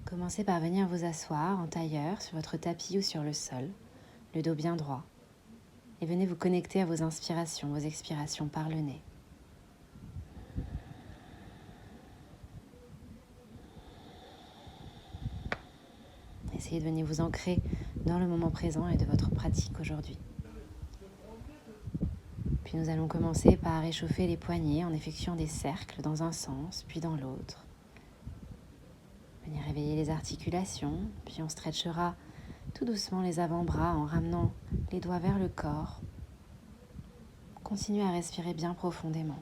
Commencez par venir vous asseoir en tailleur sur votre tapis ou sur le sol, le dos bien droit. Et venez vous connecter à vos inspirations, vos expirations par le nez. Essayez de venir vous ancrer dans le moment présent et de votre pratique aujourd'hui. Puis nous allons commencer par réchauffer les poignets en effectuant des cercles dans un sens, puis dans l'autre. Venez réveiller les articulations, puis on stretchera tout doucement les avant-bras en ramenant les doigts vers le corps. Continuez à respirer bien profondément.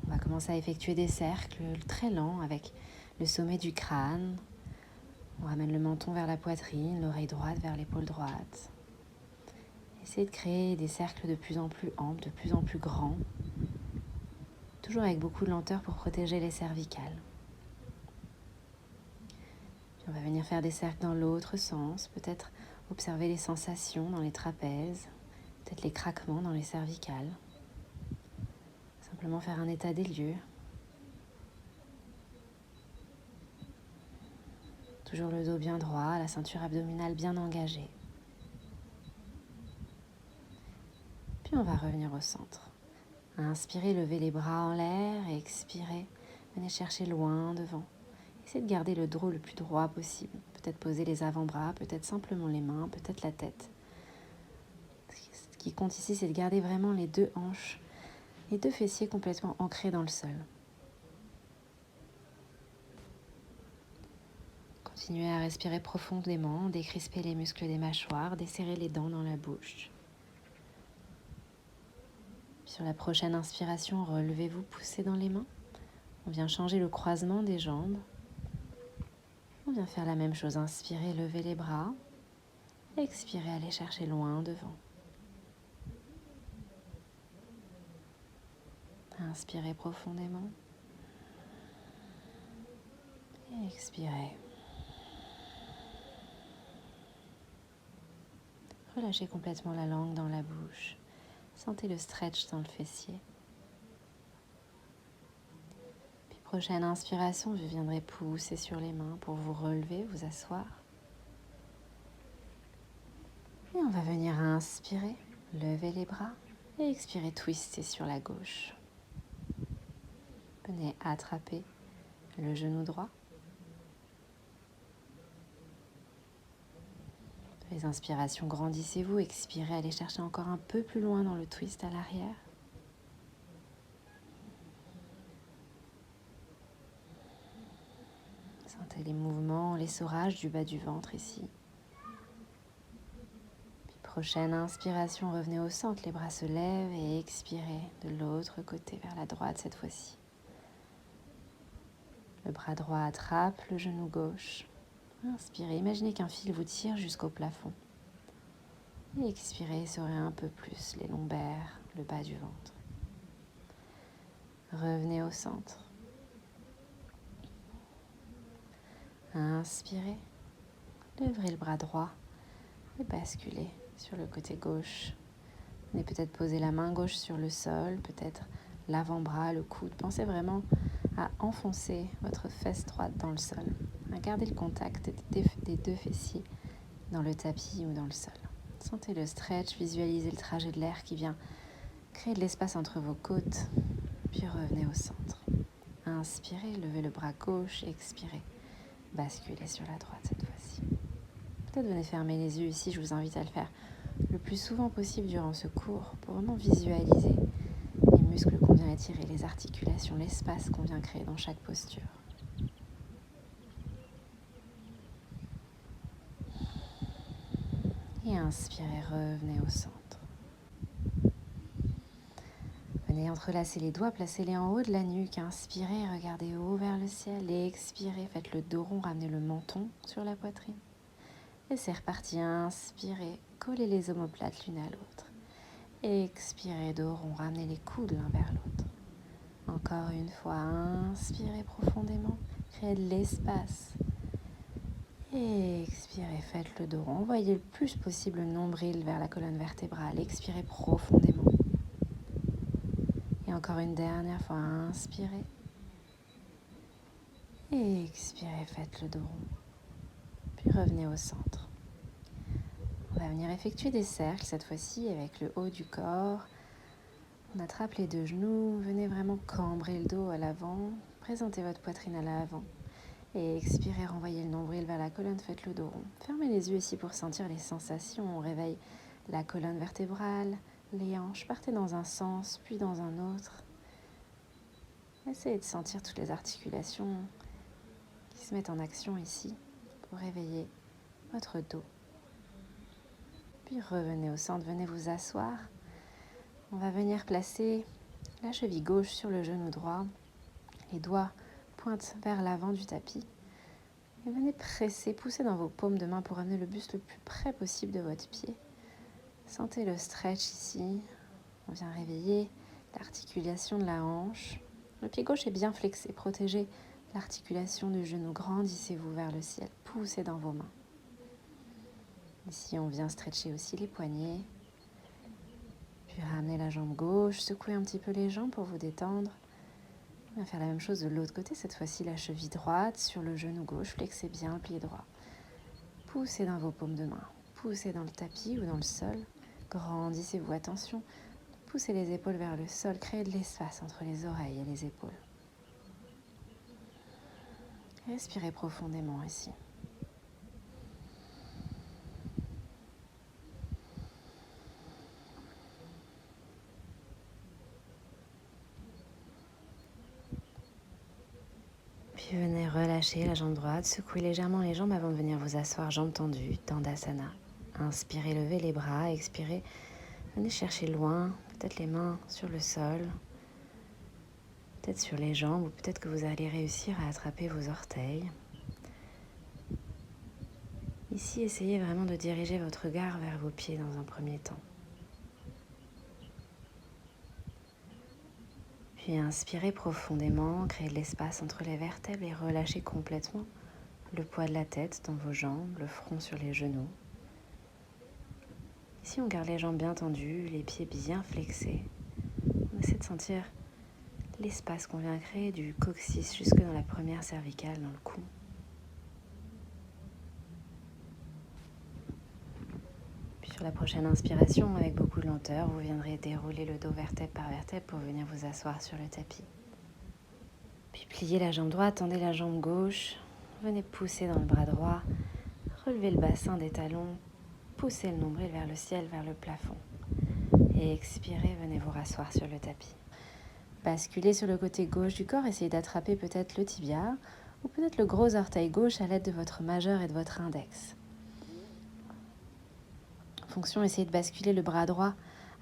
On va commencer à effectuer des cercles très lents avec le sommet du crâne. On ramène le menton vers la poitrine, l'oreille droite vers l'épaule droite. Essayez de créer des cercles de plus en plus amples, de plus en plus grands. Toujours avec beaucoup de lenteur pour protéger les cervicales. Puis on va venir faire des cercles dans l'autre sens, peut-être observer les sensations dans les trapèzes, peut-être les craquements dans les cervicales. Simplement faire un état des lieux. Toujours le dos bien droit, la ceinture abdominale bien engagée. Puis on va revenir au centre. Inspirez, levez les bras en l'air et expirez. Venez chercher loin devant. Essayez de garder le dos le plus droit possible. Peut-être poser les avant-bras, peut-être simplement les mains, peut-être la tête. Ce qui compte ici, c'est de garder vraiment les deux hanches, les deux fessiers complètement ancrés dans le sol. Continuez à respirer profondément, décrisper les muscles des mâchoires, desserrer les dents dans la bouche. Sur la prochaine inspiration, relevez-vous, poussez dans les mains. On vient changer le croisement des jambes. On vient faire la même chose. Inspirez, levez les bras. Expirez, allez chercher loin devant. Inspirez profondément. Et expirez. Relâchez complètement la langue dans la bouche. Sentez le stretch dans le fessier. Puis prochaine inspiration, vous viendrez pousser sur les mains pour vous relever, vous asseoir. Et on va venir inspirer, lever les bras et expirer, twister sur la gauche. Venez attraper le genou droit. Les inspirations, grandissez-vous, expirez, allez chercher encore un peu plus loin dans le twist à l'arrière. Sentez les mouvements, l'essorage du bas du ventre ici. Puis prochaine inspiration, revenez au centre, les bras se lèvent et expirez de l'autre côté vers la droite cette fois-ci. Le bras droit attrape le genou gauche. Inspirez, imaginez qu'un fil vous tire jusqu'au plafond. Et expirez, serrez un peu plus les lombaires, le bas du ventre. Revenez au centre. Inspirez, levez le bras droit et basculez sur le côté gauche. Venez peut-être poser la main gauche sur le sol, peut-être l'avant-bras, le coude. Pensez vraiment à enfoncer votre fesse droite dans le sol, à garder le contact des deux fessiers dans le tapis ou dans le sol. Sentez le stretch, visualisez le trajet de l'air qui vient créer de l'espace entre vos côtes, puis revenez au centre. Inspirez, levez le bras gauche, expirez, basculez sur la droite cette fois-ci. Peut-être venez fermer les yeux ici, je vous invite à le faire le plus souvent possible durant ce cours pour vraiment visualiser les muscles qu'on vient étirer, les articulations, l'espace qu'on vient créer dans chaque posture. Et inspirez, revenez au centre. Venez entrelacer les doigts, placez-les en haut de la nuque. Inspirez, regardez haut vers le ciel. Et expirez, faites le dos rond, ramenez le menton sur la poitrine. Et c'est reparti. Inspirez, collez les omoplates l'une à l'autre. Expirez, dos rond, ramenez les coudes l'un vers l'autre. Encore une fois, inspirez profondément, créez de l'espace. Et expirez, faites le dos rond. Envoyez le plus possible le nombril vers la colonne vertébrale. Expirez profondément. Et encore encore une dernière fois, inspirez. Et expirez, faites le dos rond. Puis revenez au centre. On va venir effectuer des cercles cette fois-ci avec le haut du corps. On attrape les deux genoux, venez vraiment cambrer le dos à l'avant, présentez votre poitrine à l'avant. Et expirez, renvoyez le nombril vers la colonne, faites le dos rond. Fermez les yeux ici pour sentir les sensations. On réveille la colonne vertébrale, les hanches. Partez dans un sens, puis dans un autre. Essayez de sentir toutes les articulations qui se mettent en action ici pour réveiller votre dos. Puis revenez au centre, venez vous asseoir. On va venir placer la cheville gauche sur le genou droit. Les doigts pointent vers l'avant du tapis. Et venez presser, pousser dans vos paumes de main pour amener le buste le plus près possible de votre pied. Sentez le stretch ici. On vient réveiller l'articulation de la hanche. Le pied gauche est bien flexé. Protégez l'articulation du genou. Grandissez-vous vers le ciel. Poussez dans vos mains. Ici, on vient stretcher aussi les poignets. Puis ramenez la jambe gauche. Secouez un petit peu les jambes pour vous détendre. On va faire la même chose de l'autre côté. Cette fois-ci, la cheville droite sur le genou gauche. Flexez bien le pied droit. Poussez dans vos paumes de main. Poussez dans le tapis ou dans le sol. Grandissez-vous. Attention. Poussez les épaules vers le sol. Créez de l'espace entre les oreilles et les épaules. Respirez profondément ici. Puis venez relâcher la jambe droite, secouez légèrement les jambes avant de venir vous asseoir, jambes tendues, Dandasana. Inspirez, levez les bras, expirez, venez chercher loin, peut-être les mains sur le sol, peut-être sur les jambes, ou peut-être que vous allez réussir à attraper vos orteils. Ici, essayez vraiment de diriger votre regard vers vos pieds dans un premier temps. Puis inspirez profondément, créez de l'espace entre les vertèbres et relâchez complètement le poids de la tête dans vos jambes, le front sur les genoux. Ici, on garde les jambes bien tendues, les pieds bien flexés. On essaie de sentir l'espace qu'on vient créer du coccyx jusque dans la première cervicale, dans le cou. Puis sur la prochaine inspiration, avec beaucoup de lenteur, vous viendrez dérouler le dos vertèbre par vertèbre pour venir vous asseoir sur le tapis. Puis pliez la jambe droite, tendez la jambe gauche, venez pousser dans le bras droit, relevez le bassin des talons, poussez le nombril vers le ciel, vers le plafond. Et expirez, venez vous rasseoir sur le tapis. Basculez sur le côté gauche du corps, essayez d'attraper peut-être le tibia ou peut-être le gros orteil gauche à l'aide de votre majeur et de votre index. En fonction, essayez de basculer le bras droit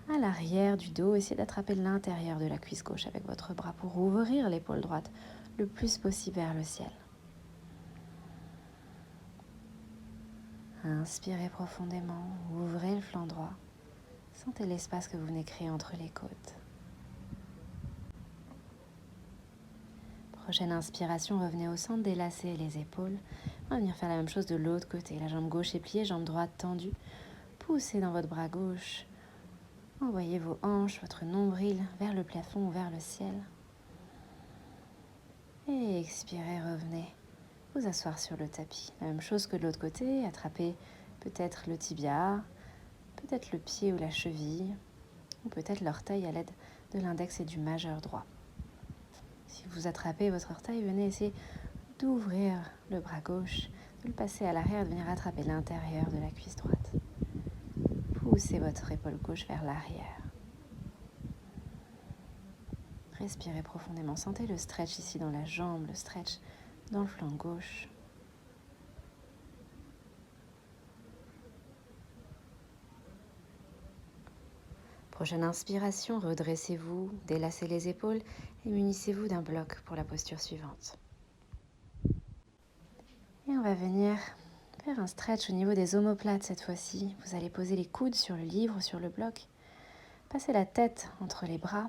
à l'arrière du dos, essayez d'attraper l'intérieur de la cuisse gauche avec votre bras pour ouvrir l'épaule droite le plus possible vers le ciel. Inspirez profondément, ouvrez le flanc droit, sentez l'espace que vous venez créer entre les côtes. Prochaine inspiration, revenez au centre, délacez les épaules. On va venir faire la même chose de l'autre côté. La jambe gauche est pliée, jambe droite tendue. Poussez dans votre bras gauche. Envoyez vos hanches, votre nombril vers le plafond ou vers le ciel. Et expirez, revenez vous asseoir sur le tapis. La même chose que de l'autre côté, attrapez peut-être le tibia, peut-être le pied ou la cheville, ou peut-être l'orteil à l'aide de l'index et du majeur droit. Si vous attrapez votre orteil, venez essayer d'ouvrir le bras gauche, de le passer à l'arrière, de venir attraper l'intérieur de la cuisse droite. Poussez votre épaule gauche vers l'arrière. Respirez profondément. Sentez le stretch ici dans la jambe, le stretch dans le flanc gauche. Prochaine inspiration, redressez-vous, délacez les épaules et munissez-vous d'un bloc pour la posture suivante. Et on va venir faire un stretch au niveau des omoplates cette fois-ci. Vous allez poser les coudes sur le livre, sur le bloc. Passez la tête entre les bras.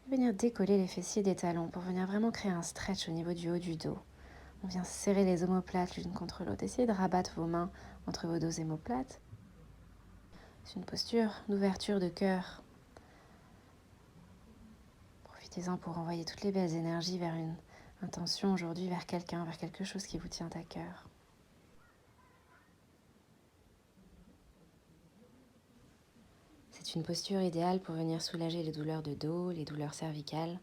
Et venir décoller les fessiers des talons pour venir vraiment créer un stretch au niveau du haut du dos. On vient serrer les omoplates l'une contre l'autre. Essayez de rabattre vos mains entre vos deux omoplates. C'est une posture d'ouverture de cœur. Profitez-en pour envoyer toutes les belles énergies vers une intention aujourd'hui, vers quelqu'un, vers quelque chose qui vous tient à cœur. C'est une posture idéale pour venir soulager les douleurs de dos, les douleurs cervicales.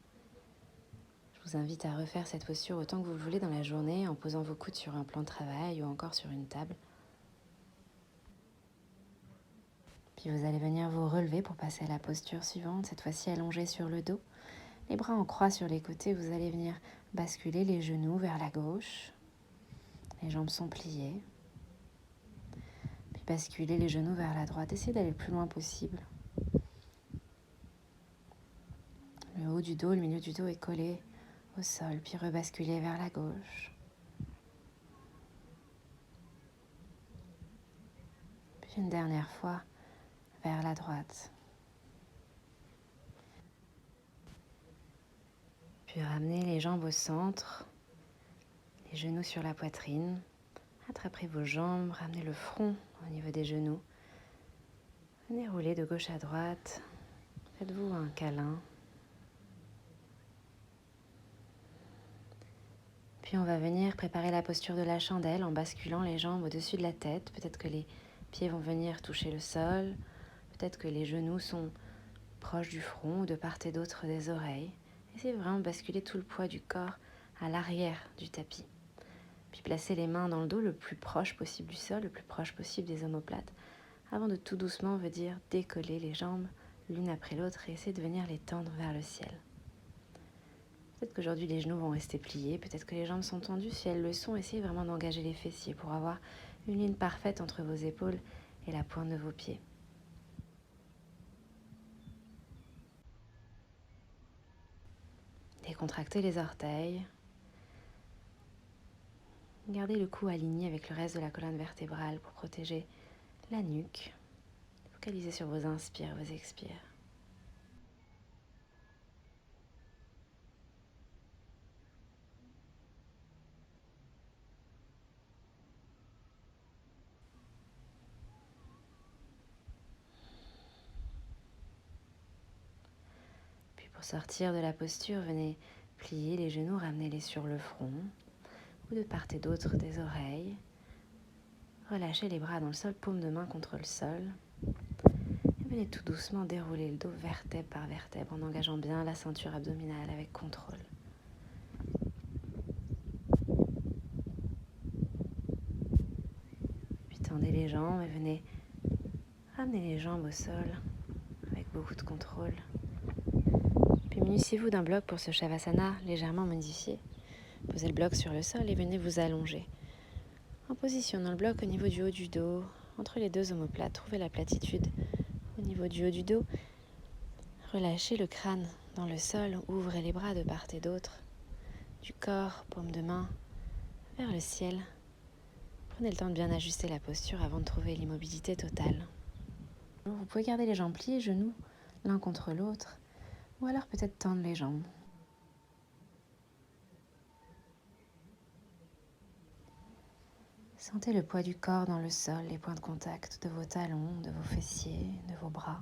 Je vous invite à refaire cette posture autant que vous le voulez dans la journée en posant vos coudes sur un plan de travail ou encore sur une table. Puis vous allez venir vous relever pour passer à la posture suivante, cette fois-ci allongée sur le dos. Les bras en croix sur les côtés, vous allez venir basculer les genoux vers la gauche. Les jambes sont pliées. Puis basculer les genoux vers la droite. Essayez d'aller le plus loin possible. Le haut du dos, le milieu du dos est collé au sol, puis rebasculer vers la gauche. Puis une dernière fois vers la droite. Puis ramenez les jambes au centre, les genoux sur la poitrine. Attrapez vos jambes, ramenez le front au niveau des genoux. Venez rouler de gauche à droite. Faites-vous un câlin. Puis on va venir préparer la posture de la chandelle en basculant les jambes au-dessus de la tête. Peut-être que les pieds vont venir toucher le sol. Peut-être que les genoux sont proches du front ou de part et d'autre des oreilles. Essayez vraiment de basculer tout le poids du corps à l'arrière du tapis. Puis placez les mains dans le dos le plus proche possible du sol, le plus proche possible des omoplates, avant de tout doucement venir décoller les jambes l'une après l'autre et essayer de venir les tendre vers le ciel. Peut-être qu'aujourd'hui les genoux vont rester pliés, peut-être que les jambes sont tendues. Si elles le sont, essayez vraiment d'engager les fessiers pour avoir une ligne parfaite entre vos épaules et la pointe de vos pieds. Décontractez les orteils. Gardez le cou aligné avec le reste de la colonne vertébrale pour protéger la nuque. Focalisez sur vos inspires, vos expires. Puis pour sortir de la posture, venez plier les genoux, ramenez-les sur le front ou de part et d'autre des oreilles. Relâchez les bras dans le sol, paume de main contre le sol. Et venez tout doucement dérouler le dos vertèbre par vertèbre en engageant bien la ceinture abdominale avec contrôle. Puis tendez les jambes et venez ramener les jambes au sol avec beaucoup de contrôle. Puis munissez-vous d'un bloc pour ce Shavasana légèrement modifié. Posez le bloc sur le sol et venez vous allonger. En positionnant le bloc au niveau du haut du dos, entre les deux omoplates, trouvez la platitude au niveau du haut du dos. Relâchez le crâne dans le sol, ouvrez les bras de part et d'autre, du corps, paume de main, vers le ciel. Prenez le temps de bien ajuster la posture avant de trouver l'immobilité totale. Vous pouvez garder les jambes pliées, genoux l'un contre l'autre, ou alors peut-être tendre les jambes. Sentez le poids du corps dans le sol, les points de contact de vos talons, de vos fessiers, de vos bras.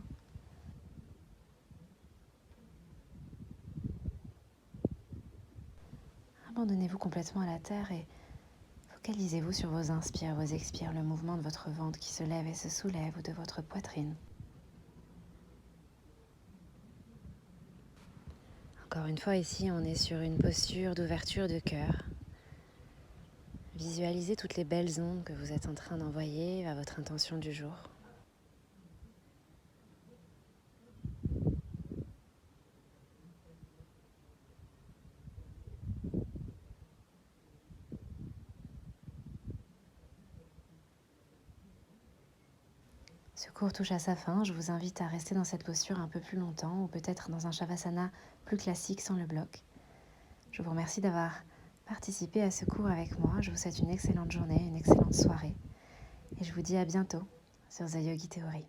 Abandonnez-vous complètement à la terre et focalisez-vous sur vos inspires, vos expires, le mouvement de votre ventre qui se lève et se soulève ou de votre poitrine. Encore une fois, ici, on est sur une posture d'ouverture de cœur. Visualisez toutes les belles ondes que vous êtes en train d'envoyer vers votre intention du jour. Ce cours touche à sa fin. Je vous invite à rester dans cette posture un peu plus longtemps ou peut-être dans un Shavasana plus classique sans le bloc. Je vous remercie d'avoir participé à ce cours avec moi. Je vous souhaite une excellente journée, une excellente soirée et je vous dis à bientôt sur The Yogi Theory.